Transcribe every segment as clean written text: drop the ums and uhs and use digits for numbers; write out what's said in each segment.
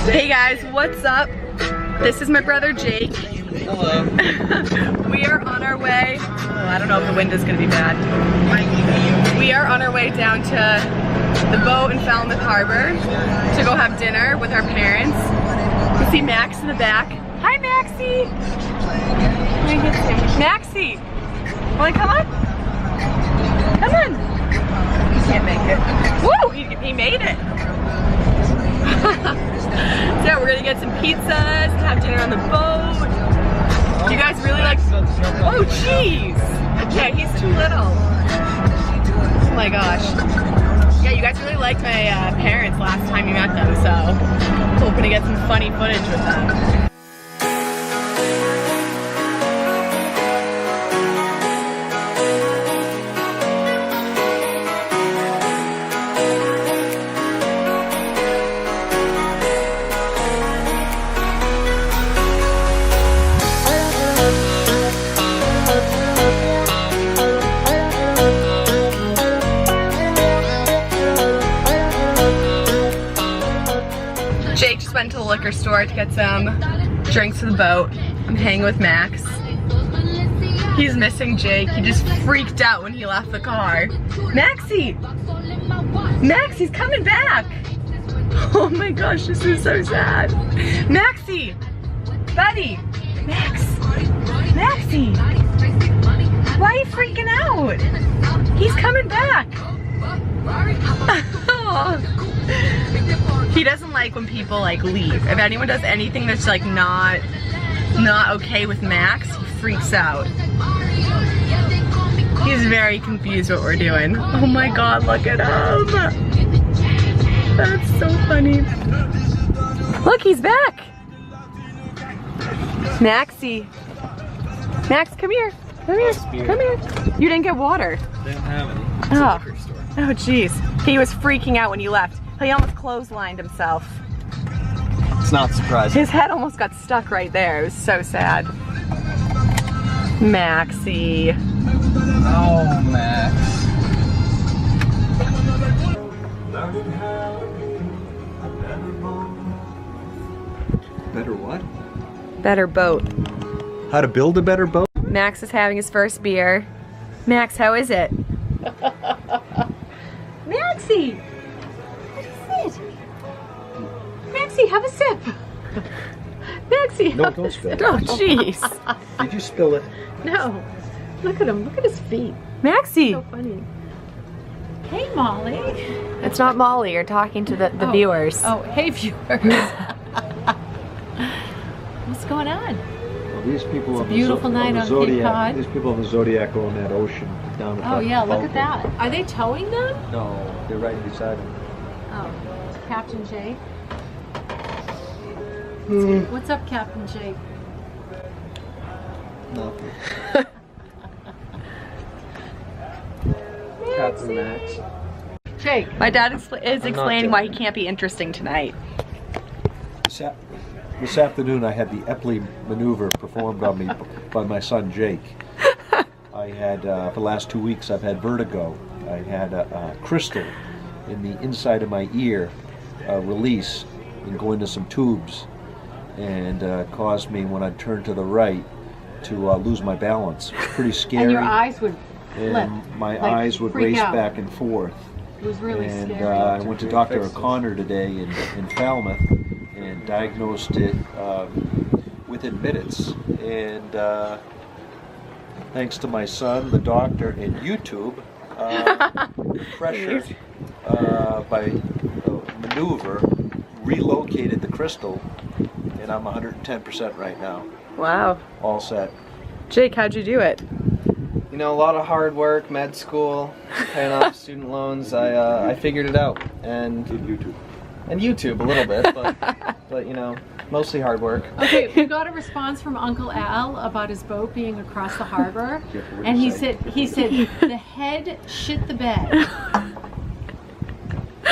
Hey guys, what's up? This is my brother Jake. Hello. We are on our way. Oh, I don't know if the wind is gonna be bad. We are on our way down to the boat in Falmouth Harbor to go have dinner with our parents. You see Max in the back. Hi, Maxie. Maxie, wanna come on? Come on. He can't make it. Woo! He made it. So we're gonna get some pizzas and have dinner on the boat. Do you guys really like? Oh jeez. Yeah, he's too little. Oh my gosh. Yeah, you guys really liked my parents last time you met them, so hoping to get some funny footage with them. Jake just went to the liquor store to get some drinks for the boat. I'm hanging with Max. He's missing Jake. He just freaked out when he left the car. Maxie! Max, he's coming back! Oh my gosh, this is so sad. Maxie! Buddy! Max! Maxie! Why are you freaking out? He's coming back! He doesn't like when people like leave. If anyone does anything that's like not okay with Max, he freaks out. He's very confused what we're doing. Oh my god, look at him! That's so funny. Look, he's back! Maxie. Max, come here. Come here. Come here. You didn't get water. They don't have any. Oh. Oh jeez. He was freaking out when you left. He almost clotheslined himself. It's not surprising. His head almost got stuck right there. It was so sad. Maxie. Oh, Max. Better what? Better boat. How to build a better boat? Max is having his first beer. Max, how is it? Maxie! What is it? Maxie, have a sip. Maxie, No, have don't a spill sip. it. Oh, jeez. Did you spill it? No. Look at him. Look at his feet. Maxie! So funny. Hey, Molly. It's not Molly. You're talking to the viewers. Oh, hey, viewers. What's going on? Well, these people It's a beautiful night on Cape Cod. These people on the Zodiac are on that ocean down the Oh, yeah, look at that. Are they towing them? No, they're right beside them. Oh, Captain Jake. What's up, Captain Jake? Nothing. Captain Max. Jake. My dad is explaining why he joking. can't be interesting tonight. This afternoon I had the Epley maneuver performed on me by my son Jake. I had, for the last 2 weeks, I've had vertigo. I had a crystal in the inside of my ear release and go into some tubes, and caused me, when I turned to the right, to lose my balance. It was pretty scary. And your eyes would and flip. my like eyes would freak race out. back and forth. It was really And scary. I went to Dr. O'Connor today in Falmouth and diagnosed it within minutes. And thanks to my son, the doctor, and YouTube, pressure by maneuver relocated the crystal, and I'm 110% right now. Wow. All set. Jake, how'd you do it? You know, a lot of hard work, med school, paying off student loans. I figured it out, and YouTube. YouTube a little bit, but you know, mostly hard work. Okay, we got a response from Uncle Al about his boat being across the harbor, and he said the head shit the bed,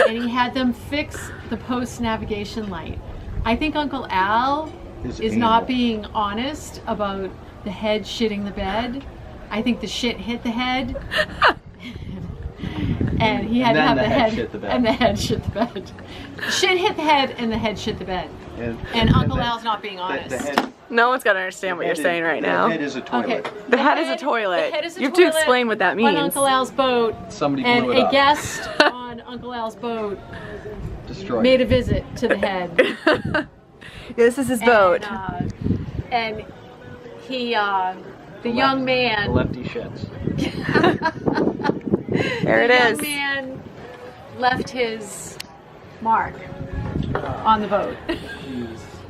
and he had them fix the post navigation light. I think Uncle Al is not being honest about the head shitting the bed. I think the shit hit the head. And he had to have then the the head head shit the bed. and the head shit the bed. Shit hit the head and the head shit the bed. And Uncle Al's not being honest. The head, No one's gonna understand what you're saying right now. The head is a toilet. Okay. The head is a toilet. The head is a You have toilet to explain what that on means. Uncle Al's boat. Somebody And blew it a up. guest on Uncle Al's boat Destroyed. made a visit to the head. This is his boat. And he, the young man. The lefty shits. There it The is. young man left his mark on the boat.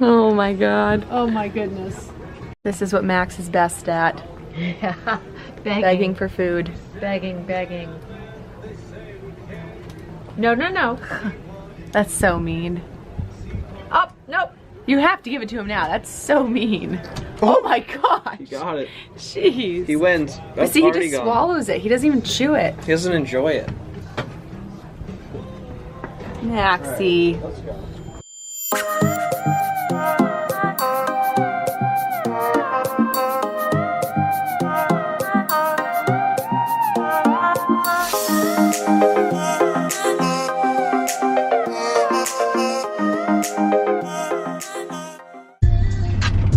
Oh my god. Oh my goodness. This is what Max is best at. Yeah. Begging for food. Begging. No. That's so mean. Oh, nope. You have to give it to him now. That's so mean. Oh my gosh. He got it. Jeez. He wins. But That's see, he already just gone. swallows it. He doesn't even chew it. He doesn't enjoy it. Maxie. Let's go.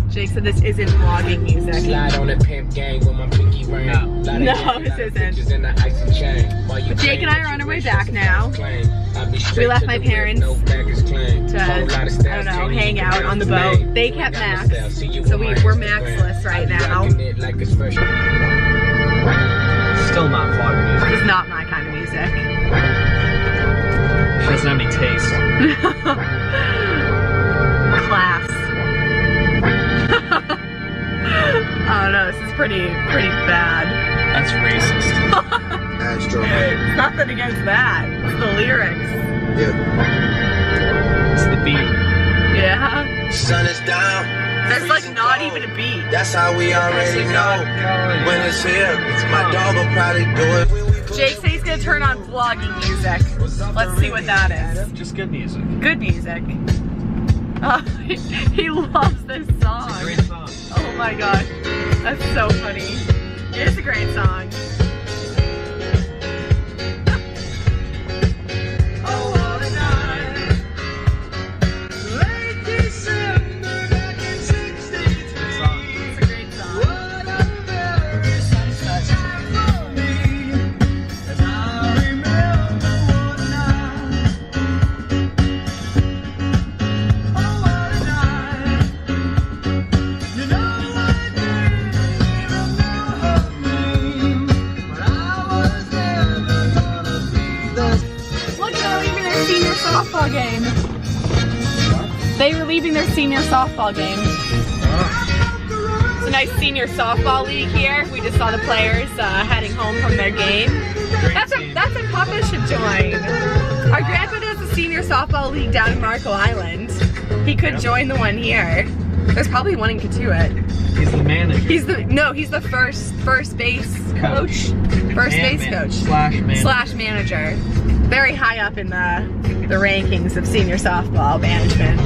Jake said this isn't vlogging music. Slide on the pimp gang with my pinky ring. No, this isn't. But Jake and I are on our way back now. We left my parents to, I don't know, hang out on the boat. They kept Max, so we're Maxless right now. Still not vlog music. This is not my kind of music. She doesn't have any taste. Class. Oh no, this is pretty bad. That's racist. It's nothing against that. It's the lyrics. It's the beat. Yeah. Sun is down. There's like not even a beat. That's how we already know. When it's here, my dog will probably do it. When we put Jake said he's gonna turn on vlogging music. Let's see what that is. Just good music. Good music. Oh, he loves this song. Great song. Oh my gosh. That's so funny. It is a great song. Oh, what a night. Late December back in 63. It's a great song. What a very sunset time for me. As I remember one night. Oh, what a night. You know I didn't even know her name, but I was never gonna be the. Look, they're leaving their senior softball game. They were leaving their senior softball game. It's a nice senior softball league here. We just saw the players heading home from their game. That's what Papa should join. Our grandpa does a senior softball league down in Marco Island. He could join the one here. There's probably one in Katuitt. He's the manager. He's the first base coach. First base coach. Slash manager. Very high up in the rankings of senior softball management.